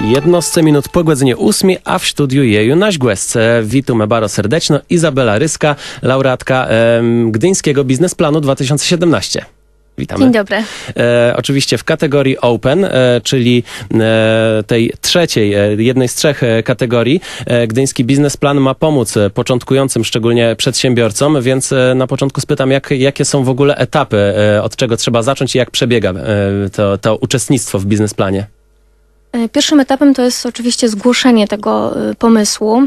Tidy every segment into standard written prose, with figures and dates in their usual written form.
Jednostce minut po godzinie 8, a w studiu jeju nasz gość. Witamy bardzo serdecznie. Izabela Ryska, laureatka Gdyńskiego Biznesplanu 2017. Witamy. Dzień dobry. Oczywiście w kategorii Open, czyli tej trzeciej, jednej z trzech kategorii, Gdyński Biznesplan ma pomóc początkującym, szczególnie przedsiębiorcom, więc na początku spytam, jakie są w ogóle etapy, od czego trzeba zacząć i jak przebiega to uczestnictwo w biznesplanie? Pierwszym etapem to jest oczywiście zgłoszenie tego pomysłu.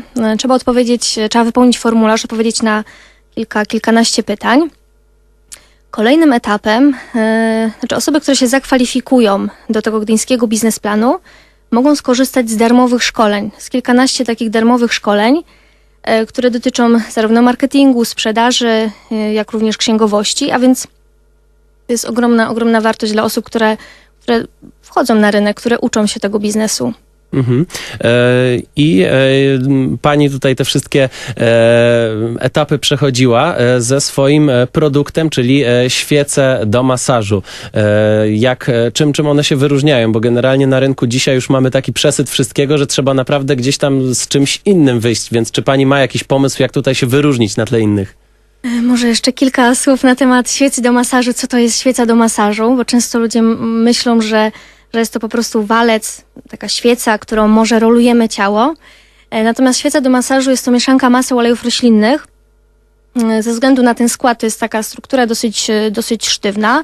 Trzeba wypełnić formularz, odpowiedzieć na kilkanaście pytań. Kolejnym etapem, osoby, które się zakwalifikują do tego Gdyńskiego Biznesplanu, mogą skorzystać z darmowych szkoleń, z kilkanaście takich darmowych szkoleń, które dotyczą zarówno marketingu, sprzedaży, jak również księgowości, a więc to jest ogromna wartość dla osób, które wchodzą na rynek, które uczą się tego biznesu. Mhm. Pani tutaj te wszystkie etapy przechodziła ze swoim produktem, czyli świece do masażu. Czym one się wyróżniają? Bo generalnie na rynku dzisiaj już mamy taki przesyt wszystkiego, że trzeba naprawdę gdzieś tam z czymś innym wyjść, więc czy pani ma jakiś pomysł, jak tutaj się wyróżnić na tle innych? Może jeszcze kilka słów na temat świecy do masażu. Co to jest świeca do masażu? Bo często ludzie myślą, że jest to po prostu walec, taka świeca, którą może rolujemy ciało. Natomiast świeca do masażu jest to mieszanka maseł, olejów roślinnych. Ze względu na ten skład to jest taka struktura dosyć sztywna,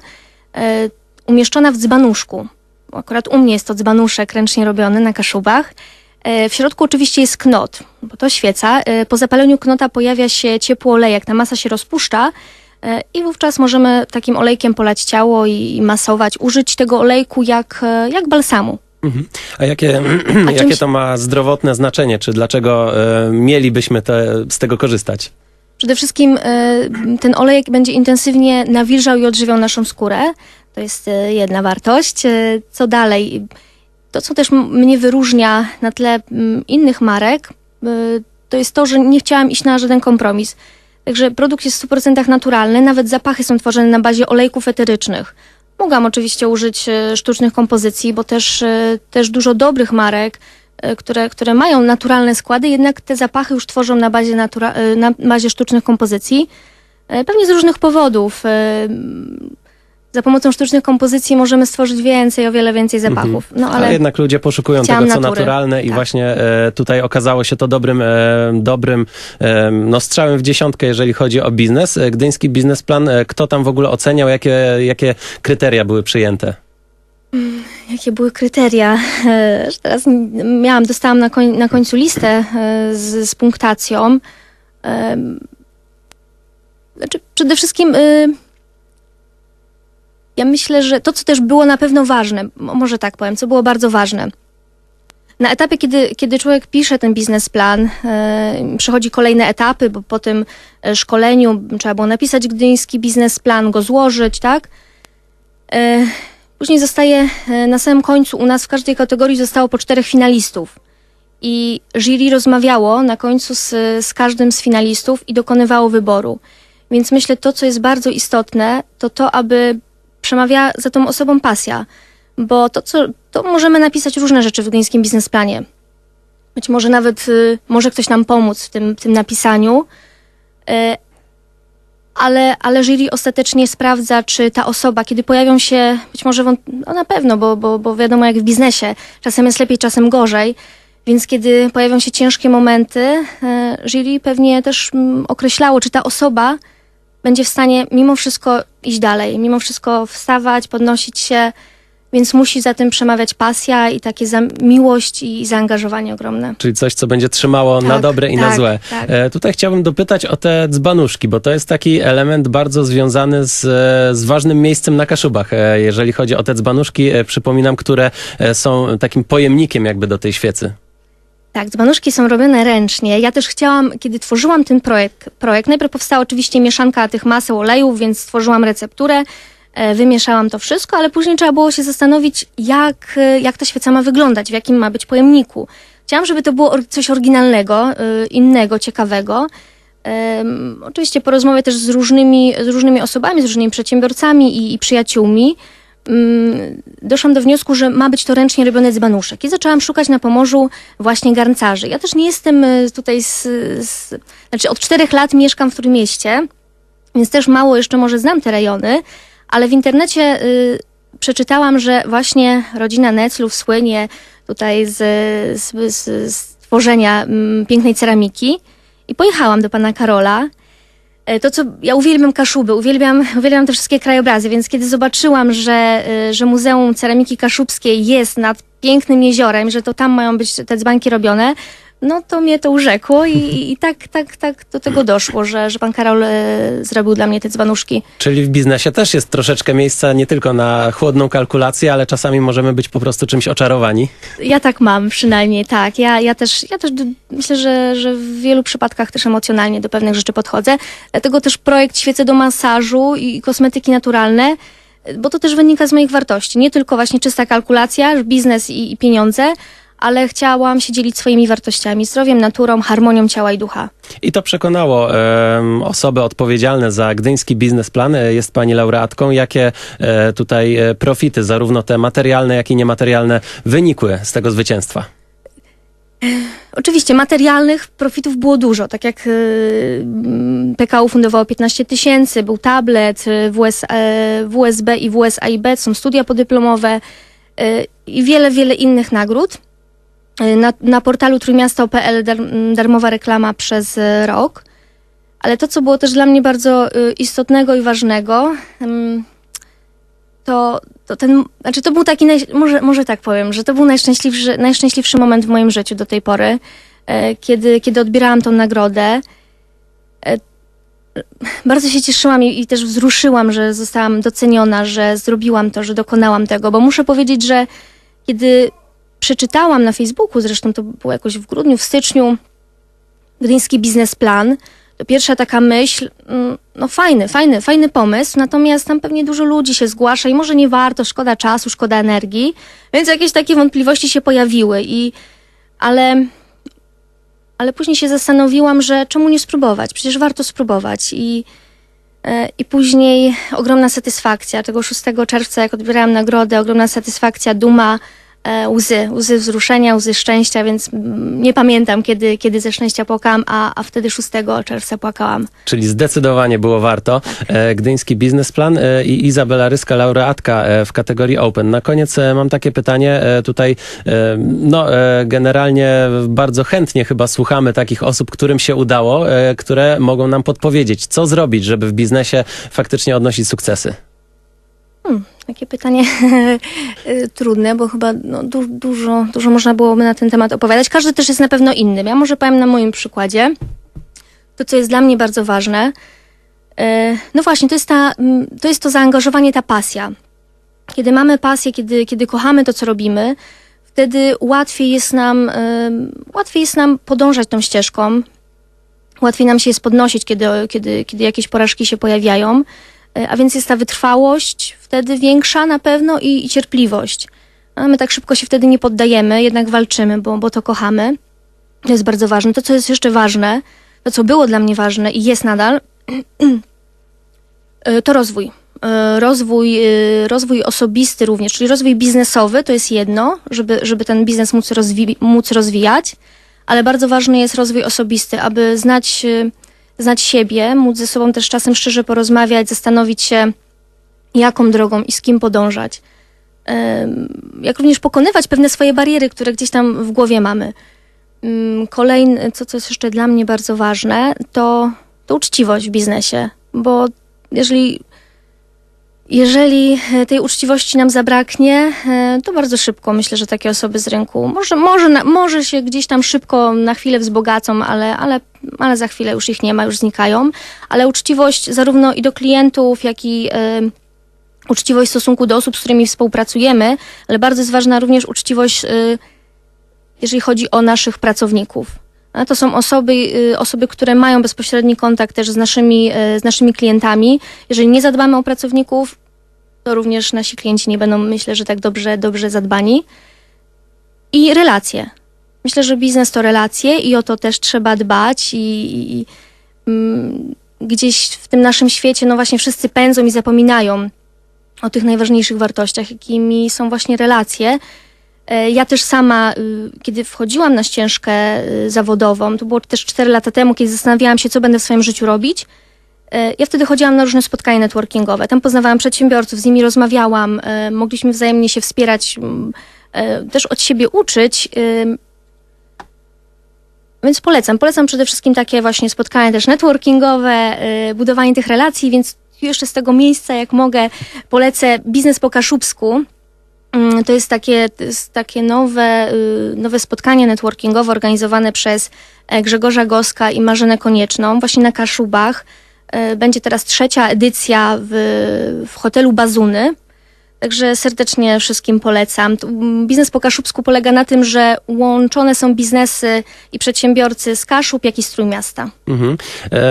umieszczona w dzbanuszku. Akurat u mnie jest to dzbanuszek ręcznie robiony na Kaszubach. W środku oczywiście jest knot, bo to świeca. Po zapaleniu knota pojawia się ciepły olejek, ta masa się rozpuszcza i wówczas możemy takim olejkiem polać ciało i masować, użyć tego olejku jak balsamu. Mhm. A jakie to ma zdrowotne znaczenie? Czy dlaczego mielibyśmy z tego korzystać? Przede wszystkim ten olejek będzie intensywnie nawilżał i odżywiał naszą skórę. To jest jedna wartość. Co dalej? To, co też mnie wyróżnia na tle innych marek, to jest to, że nie chciałam iść na żaden kompromis. Także produkt jest w 100% naturalny, nawet zapachy są tworzone na bazie olejków eterycznych. Mogłam oczywiście użyć sztucznych kompozycji, bo też dużo dobrych marek, które mają naturalne składy, jednak te zapachy już tworzą na bazie sztucznych kompozycji. Pewnie z różnych powodów. Za pomocą sztucznych kompozycji możemy stworzyć o wiele więcej zapachów. No, ale jednak ludzie poszukują tego, co naturalne i właśnie tutaj okazało się to dobrym strzałem w dziesiątkę, jeżeli chodzi o biznes. Gdyński Biznesplan, kto tam w ogóle oceniał, jakie kryteria były przyjęte? Jakie były kryteria? Teraz dostałam na końcu listę z punktacją. Przede wszystkim ja myślę, że to, co też było na pewno ważne, może tak powiem, co było bardzo ważne. Na etapie, kiedy człowiek pisze ten biznesplan, przechodzi kolejne etapy, bo po tym szkoleniu trzeba było napisać Gdyński Biznesplan, go złożyć, tak? Później zostaje na samym końcu, u nas w każdej kategorii zostało po 4 finalistów. I jury rozmawiało na końcu z każdym z finalistów i dokonywało wyboru. Więc myślę, to, co jest bardzo istotne, to aby przemawia za tą osobą pasja, bo to możemy napisać różne rzeczy w Gdyńskim Biznesplanie. Być może nawet może ktoś nam pomóc w tym napisaniu, ale jury ostatecznie sprawdza, czy ta osoba, kiedy pojawią się, być może na pewno, bo wiadomo jak w biznesie, czasem jest lepiej, czasem gorzej, więc kiedy pojawią się ciężkie momenty, jury pewnie też określało, czy ta osoba będzie w stanie mimo wszystko iść dalej, mimo wszystko wstawać, podnosić się, więc musi za tym przemawiać pasja i takie miłość i zaangażowanie ogromne. Czyli coś, co będzie trzymało na dobre i na złe. Tak. Tutaj chciałbym dopytać o te dzbanuszki, bo to jest taki element bardzo związany z ważnym miejscem na Kaszubach. Jeżeli chodzi o te dzbanuszki, przypominam, które są takim pojemnikiem jakby do tej świecy. Tak, dzbanuszki są robione ręcznie. Ja też chciałam, kiedy tworzyłam ten projekt, najpierw powstała oczywiście mieszanka tych maseł, olejów, więc stworzyłam recepturę, wymieszałam to wszystko, ale później trzeba było się zastanowić, jak ta świeca ma wyglądać, w jakim ma być pojemniku. Chciałam, żeby to było coś oryginalnego, innego, ciekawego. Oczywiście po rozmowie też z różnymi osobami, z różnymi przedsiębiorcami i przyjaciółmi, doszłam do wniosku, że ma być to ręcznie robione dzbanuszek. I zaczęłam szukać na Pomorzu właśnie garncarzy. Ja też nie jestem tutaj znaczy od 4 lat mieszkam w Trójmieście, więc też mało jeszcze może znam te rejony, ale w internecie przeczytałam, że właśnie rodzina Neclów słynie tutaj z tworzenia pięknej ceramiki i pojechałam do pana Karola. Ja uwielbiam Kaszuby, uwielbiam te wszystkie krajobrazy, więc kiedy zobaczyłam, że Muzeum Ceramiki Kaszubskiej jest nad pięknym jeziorem, że to tam mają być te dzbanki robione, no to mnie to urzekło i tak do tego doszło, że pan Karol zrobił dla mnie te dzbanuszki. Czyli w biznesie też jest troszeczkę miejsca nie tylko na chłodną kalkulację, ale czasami możemy być po prostu czymś oczarowani. Ja tak mam przynajmniej, tak. Ja też myślę, że w wielu przypadkach też emocjonalnie do pewnych rzeczy podchodzę. Dlatego też projekt Świece do masażu i kosmetyki naturalne, bo to też wynika z moich wartości. Nie tylko właśnie czysta kalkulacja, biznes i pieniądze, ale chciałam się dzielić swoimi wartościami, zdrowiem, naturą, harmonią ciała i ducha. I to przekonało osoby odpowiedzialne za gdyński biznesplan. Jest pani laureatką. Jakie tutaj profity, zarówno te materialne, jak i niematerialne, wynikły z tego zwycięstwa? Oczywiście materialnych profitów było dużo, tak jak PKU fundowało 15 000, był tablet, WSB i WSAIB, są studia podyplomowe i wiele innych nagród. Na portalu trójmiasto.pl darmowa reklama przez rok. Ale to, co było też dla mnie bardzo istotnego i ważnego, to był taki, może tak powiem, że to był najszczęśliwszy moment w moim życiu do tej pory, kiedy odbierałam tą nagrodę. Bardzo się cieszyłam i też wzruszyłam, że zostałam doceniona, że zrobiłam to, że dokonałam tego, bo muszę powiedzieć, że kiedy przeczytałam na Facebooku, zresztą to było jakoś w grudniu, w styczniu, gdyński biznesplan, to pierwsza taka myśl, no fajny pomysł, natomiast tam pewnie dużo ludzi się zgłasza i może nie warto, szkoda czasu, szkoda energii, więc jakieś takie wątpliwości się pojawiły, ale później się zastanowiłam, że czemu nie spróbować, przecież warto spróbować i później ogromna satysfakcja, tego 6 czerwca, jak odbierałam nagrodę, ogromna satysfakcja, duma, łzy wzruszenia, łzy szczęścia, więc nie pamiętam, kiedy ze szczęścia płakałam, a wtedy 6 czerwca płakałam. Czyli zdecydowanie było warto. Gdyński biznesplan i Izabela Ryska, laureatka w kategorii Open. Na koniec mam takie pytanie. Tutaj generalnie bardzo chętnie chyba słuchamy takich osób, którym się udało, które mogą nam podpowiedzieć, co zrobić, żeby w biznesie faktycznie odnosić sukcesy. Takie pytanie trudne, bo chyba dużo można byłoby na ten temat opowiadać. Każdy też jest na pewno inny. Ja może powiem na moim przykładzie. To, co jest dla mnie bardzo ważne, no właśnie, to jest to zaangażowanie, ta pasja. Kiedy mamy pasję, kiedy kochamy to, co robimy, wtedy łatwiej jest nam podążać tą ścieżką. Łatwiej nam się jest podnosić, kiedy jakieś porażki się pojawiają. A więc jest ta wytrwałość wtedy większa na pewno i cierpliwość. A my tak szybko się wtedy nie poddajemy, jednak walczymy, bo to kochamy. To jest bardzo ważne. To, co jest jeszcze ważne, to, co było dla mnie ważne i jest nadal, to rozwój. Rozwój osobisty również, czyli rozwój biznesowy to jest jedno, żeby ten biznes móc rozwijać, ale bardzo ważny jest rozwój osobisty, aby znać siebie, móc ze sobą też czasem szczerze porozmawiać, zastanowić się, jaką drogą i z kim podążać. Jak również pokonywać pewne swoje bariery, które gdzieś tam w głowie mamy. Kolejne, co jest jeszcze dla mnie bardzo ważne, to uczciwość w biznesie, bo jeżeli tej uczciwości nam zabraknie, to bardzo szybko myślę, że takie osoby z rynku może się gdzieś tam szybko na chwilę wzbogacą, ale za chwilę już ich nie ma, już znikają. Ale uczciwość zarówno i do klientów, jak i uczciwość w stosunku do osób, z którymi współpracujemy, ale bardzo jest ważna również uczciwość, jeżeli chodzi o naszych pracowników. A to są osoby, które mają bezpośredni kontakt też z naszymi klientami. Jeżeli nie zadbamy o pracowników, to również nasi klienci nie będą, myślę, że tak dobrze zadbani. I relacje. Myślę, że biznes to relacje i o to też trzeba dbać i gdzieś w tym naszym świecie, no właśnie wszyscy pędzą i zapominają o tych najważniejszych wartościach, jakimi są właśnie relacje. Ja też sama, kiedy wchodziłam na ścieżkę zawodową, to było też 4 lata temu, kiedy zastanawiałam się, co będę w swoim życiu robić, ja wtedy chodziłam na różne spotkania networkingowe. Tam poznawałam przedsiębiorców, z nimi rozmawiałam, mogliśmy wzajemnie się wspierać, też od siebie uczyć. Więc polecam przede wszystkim takie właśnie spotkania też networkingowe, budowanie tych relacji, więc jeszcze z tego miejsca, jak mogę, polecę Biznes po Kaszubsku. To jest takie nowe spotkanie networkingowe organizowane przez Grzegorza Goska i Marzenę Konieczną właśnie na Kaszubach. Będzie teraz 3. edycja w hotelu Bazuny. Także serdecznie wszystkim polecam. Biznes po Kaszubsku polega na tym, że łączone są biznesy i przedsiębiorcy z Kaszub, jak i z Trójmiasta. Mhm.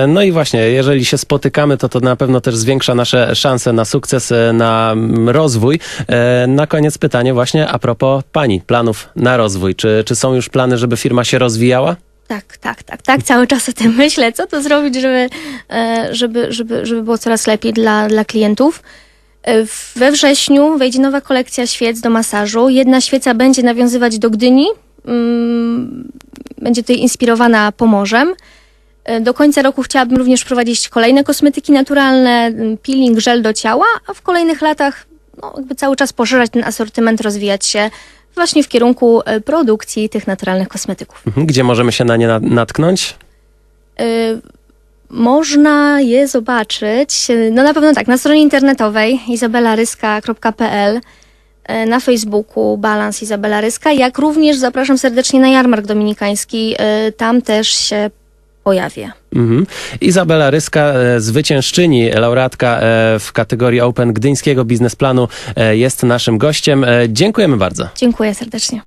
No i właśnie, jeżeli się spotykamy, to na pewno też zwiększa nasze szanse na sukces, na rozwój. Na koniec pytanie właśnie a propos pani planów na rozwój. Czy są już plany, żeby firma się rozwijała? Tak. Cały czas o tym myślę. Co to zrobić, żeby było coraz lepiej dla klientów. We wrześniu wejdzie nowa kolekcja świec do masażu. Jedna świeca będzie nawiązywać do Gdyni. Będzie tutaj inspirowana Pomorzem. Do końca roku chciałabym również wprowadzić kolejne kosmetyki naturalne, peeling, żel do ciała, a w kolejnych latach jakby cały czas poszerzać ten asortyment, rozwijać się właśnie w kierunku produkcji tych naturalnych kosmetyków. Gdzie możemy się na nie natknąć? Można je zobaczyć, na pewno tak, na stronie internetowej izabelaryska.pl, na Facebooku Balans Izabela Ryska, jak również zapraszam serdecznie na Jarmark Dominikański, tam też się pojawię. Izabela Ryska, zwyciężczyni, laureatka w kategorii Open Gdyńskiego Biznesplanu, jest naszym gościem. Dziękujemy bardzo. Dziękuję serdecznie.